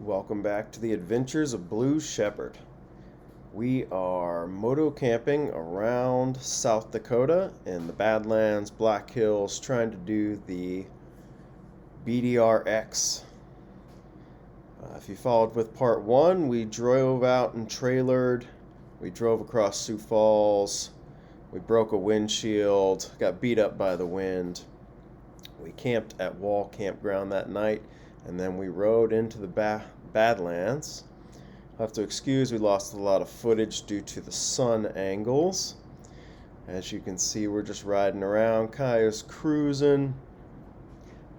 Welcome back to the Adventures of Blue Shepherd. We are motocamping around South Dakota in the Badlands, Black Hills, trying to do the BDR-X. If you followed with part one, we drove out and trailered. We drove across Sioux Falls. We broke a windshield, got beat up by the wind. We camped at Wall Campground that night, and then we rode into the Badlands. I'll have to excuse, we lost a lot of footage due to the sun angles. As you can see, we're just riding around. Kaya's cruising.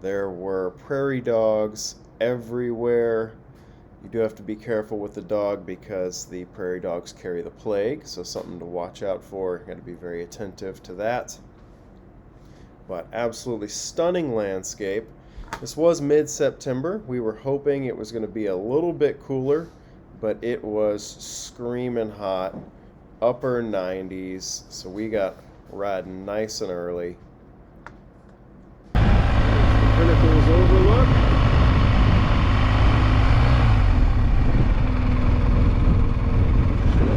There were prairie dogs everywhere. You do have to be careful with the dog because the prairie dogs carry the plague, so something to watch out for. Got to be very attentive to that. But absolutely stunning landscape. This was mid-September. We were hoping it was going to be a little bit cooler, but it was screaming hot, upper 90s, so we got riding nice and early. The Pinnacles overlook.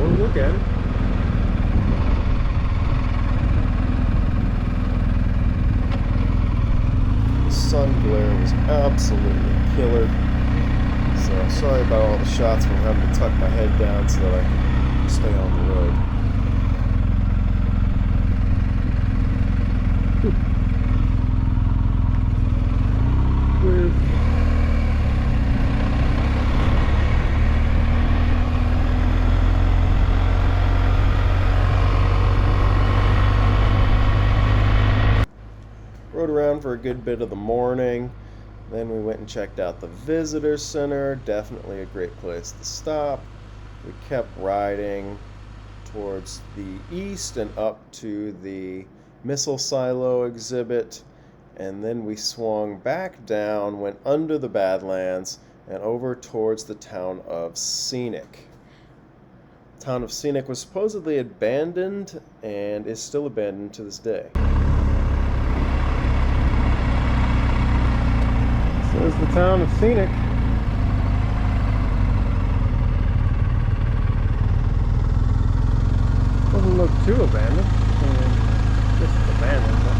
We'll look at it. Sun glare was absolutely killer. So sorry about all the shots from having to tuck my head down so that I can stay on the road. Rode around for a good bit of the morning. Then we went and checked out the visitor center. Definitely a great place to stop. We kept riding towards the east and up to the missile silo exhibit. And then we swung back down, went under the Badlands, and over towards the town of Scenic. The town of Scenic was supposedly abandoned and is still abandoned to this day. There's the town of Scenic. Doesn't look too abandoned. This is abandoned, but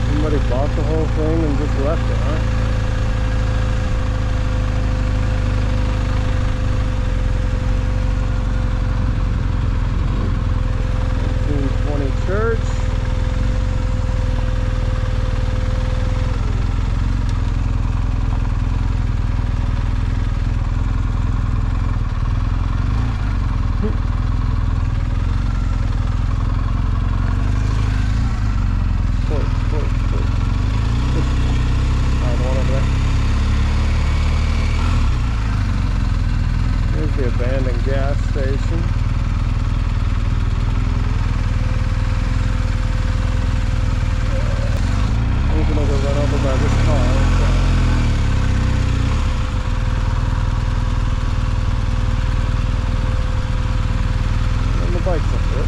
somebody bought the whole thing and just left it, huh? Church. There's the abandoned gas station. Run over by this car. And the bike's up there.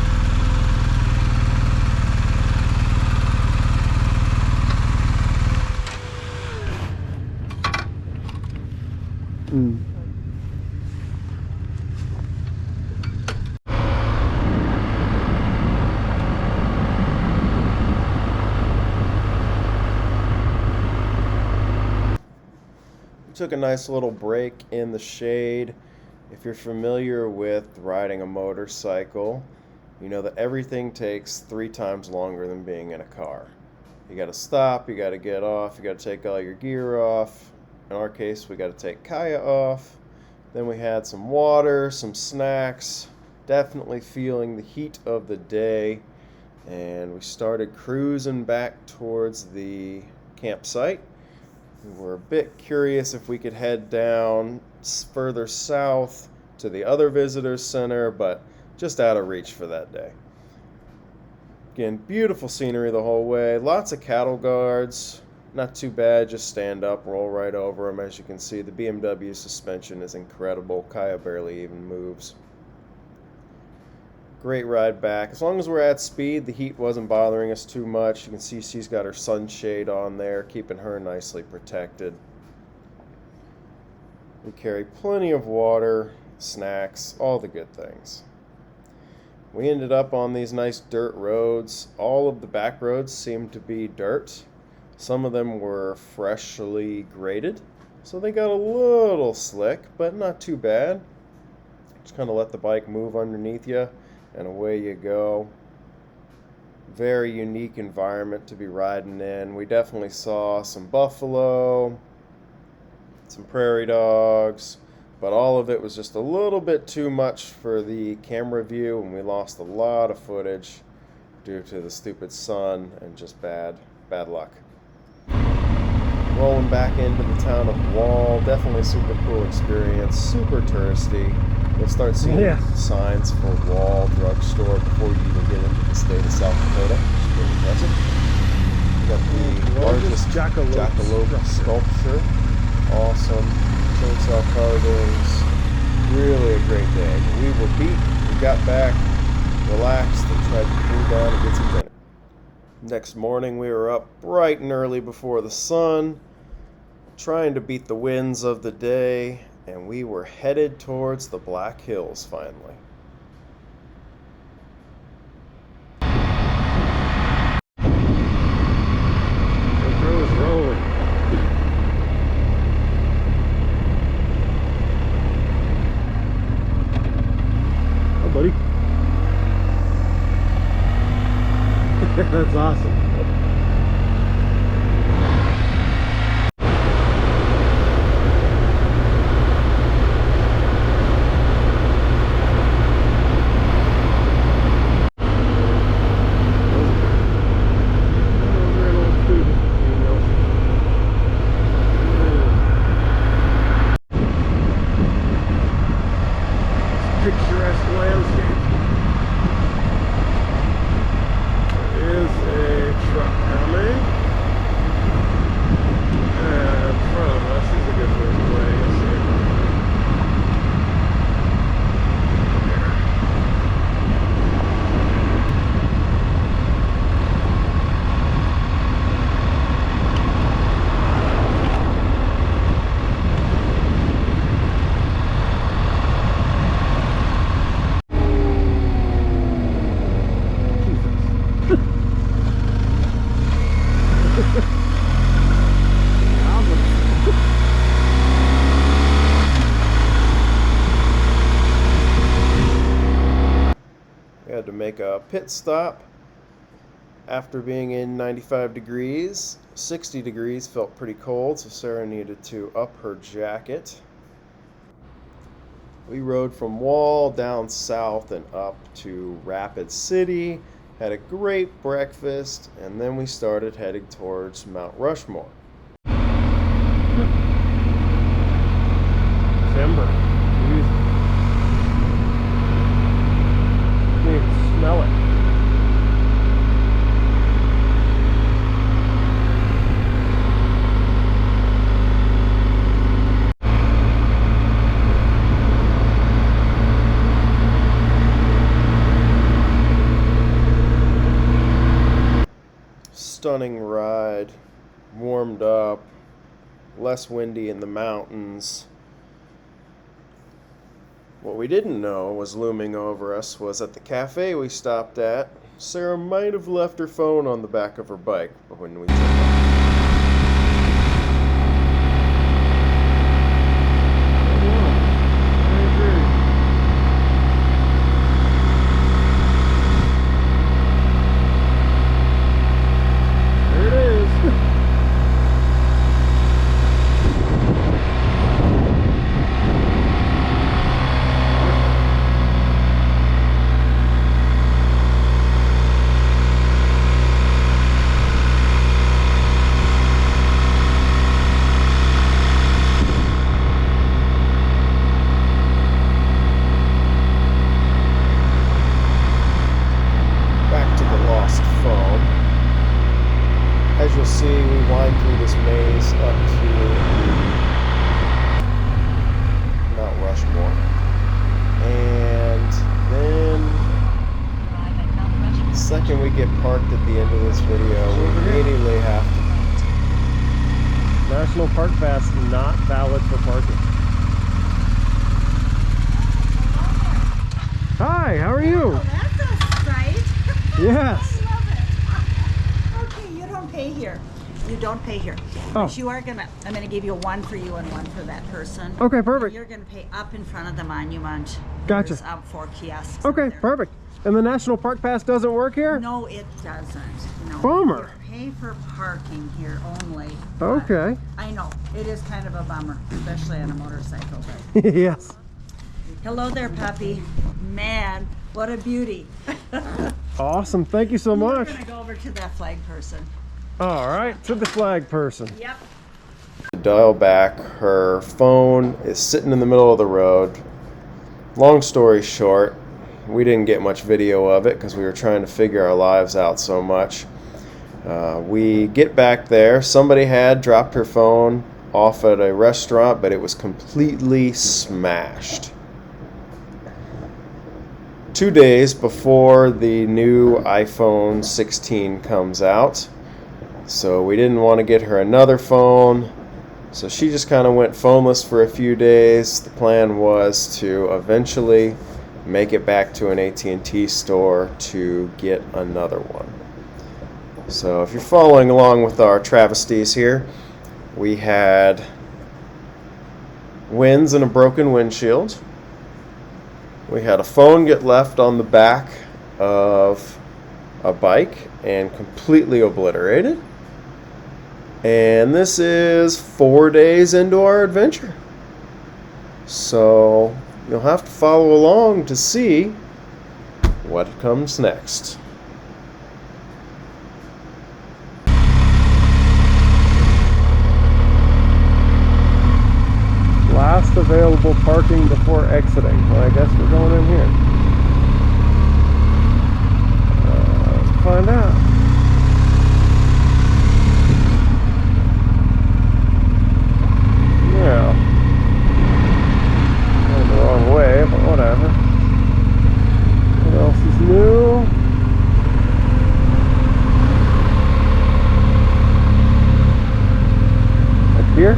Took a nice little break in the shade. If you're familiar with riding a motorcycle, you know that everything takes 3 times longer than being in a car. You got to stop, you got to get off, you got to take all your gear off. In our case, we got to take Kaya off. Then we had some water, some snacks, definitely feeling the heat of the day, and we started cruising back towards the campsite. We were a bit curious if we could head down further south to the other visitor center, but just out of reach for that day. Again, beautiful scenery the whole way. Lots of cattle guards. Not too bad, just stand up, roll right over them. As you can see, the BMW suspension is incredible. Kaya barely even moves. Great ride back. As long as we're at speed, the heat wasn't bothering us too much. You can see she's got her sunshade on there, keeping her nicely protected. We carry plenty of water, snacks, all the good things. We ended up on these nice dirt roads. All of the back roads seemed to be dirt. Some of them were freshly graded, so they got a little slick, but not too bad. Just kind of let the bike move underneath you, and away you go. Very unique environment to be riding in. We definitely saw some buffalo, some prairie dogs, but all of it was just a little bit too much for the camera view, and we lost a lot of footage due to the stupid sun and just bad luck. Rolling back into the town of Wall, definitely a super cool experience, super touristy. You'll start seeing signs for Wall Drugstore before you even get into the state of South Dakota, which is pretty impressive. We got the largest jackalope sculpture, awesome, chainsaw carvings, really a great day. We were beat, we got back, relaxed, and tried to cool down and get some dinner. Next morning we were up bright and early before the sun, trying to beat the winds of the day, and we were headed towards the Black Hills finally. The crew is rolling. Oh, buddy. That's awesome. Picturesque landscape. There is a truck coming, and in front of us is a good place. We had to make a pit stop after being in 95 degrees. 60 degrees felt pretty cold, so Sarah needed to up her jacket. We rode from Wall down south and up to Rapid City, had a great breakfast, and then we started heading towards Mount Rushmore. Timber. You can smell it. Stunning ride, warmed up, less windy in the mountains. What we didn't know was looming over us was at the cafe we stopped at, Sarah might have left her phone on the back of her bike when we took off. can we get parked at the end of this video? We immediately have to. National Park Pass not valid for parking. Hi, how are you? Oh, that's a sight. Yes. I love it. Okay, you don't pay here. You don't pay here. Oh. But I'm gonna give you one for you and one for that person. Okay, perfect. You're gonna pay up in front of the monument. Gotcha. There's 4 kiosks. Okay, up there. perfect. And the National Park Pass doesn't work here? No, it doesn't. No. Bummer. You pay for parking here only. but Okay. I know, it is kind of a bummer, especially on a motorcycle. But Yes. hello there, puppy. Man, what a beauty. Awesome. Thank you so much. We're gonna go over to that flag person. All right, to the flag person. Yep. Dial back. Her phone is sitting in the middle of the road. Long story short, we didn't get much video of it because we were trying to figure our lives out so much. We get back there. Somebody had dropped her phone off at a restaurant, but it was completely smashed. 2 days before the new iPhone 16 comes out. So we didn't want to get her another phone. So she just kind of went phoneless for a few days. The plan was to eventually make it back to an AT&T store to get another one. So if you're following along with our travesties here, we had winds and a broken windshield. We had a phone get left on the back of a bike and completely obliterated. And this is 4 days into our adventure. So you'll have to follow along to see what comes next. Last available parking before exiting. Well, I guess we're going in here. Let's find out. Yeah. Going the wrong way, but whatever. What else is new? Up here?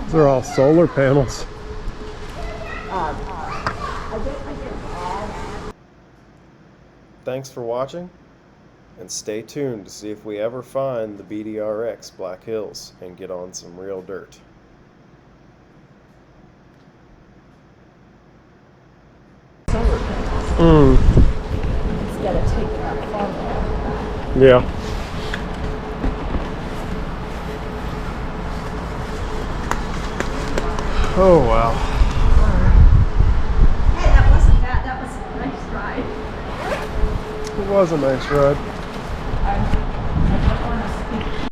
These are all solar panels. Thanks for watching, and stay tuned to see if we ever find the BDR-X Black Hills and get on some real dirt. Instead of taking our phone. Yeah. Oh wow. Hey, that wasn't bad. That was a nice ride. It was a nice ride.